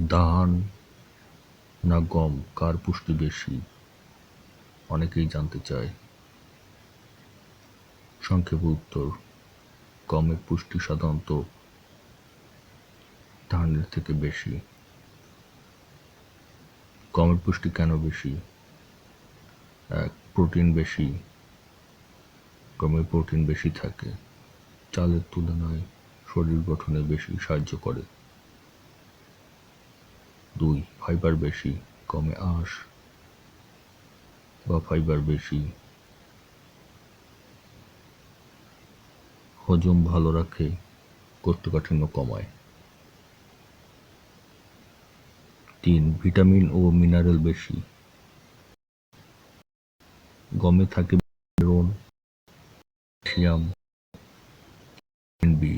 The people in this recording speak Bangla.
ধান না গম কার পুষ্টি বেশি? অনেকেই জানতে চায়। সংক্ষেপে উত্তর, গমের পুষ্টি সাধারণত ধানের থেকে বেশি। গমের পুষ্টি কেন বেশি? প্রোটিন বেশি, গমে প্রোটিন বেশি থাকে, চালের তুলনায় শরীর গঠনে বেশি সাহায্য করে। 2, ফাইবার বেশি, গমে আঁশ বা ফাইবার বেশি, হজম ভালো রাখে, কোষ্ঠকাঠিন্য কমায়। 3, ভিটামিন ও মিনারেল বেশি, গমে থাকে আয়রন, ক্যালসিয়াম, ভিটামিন বি।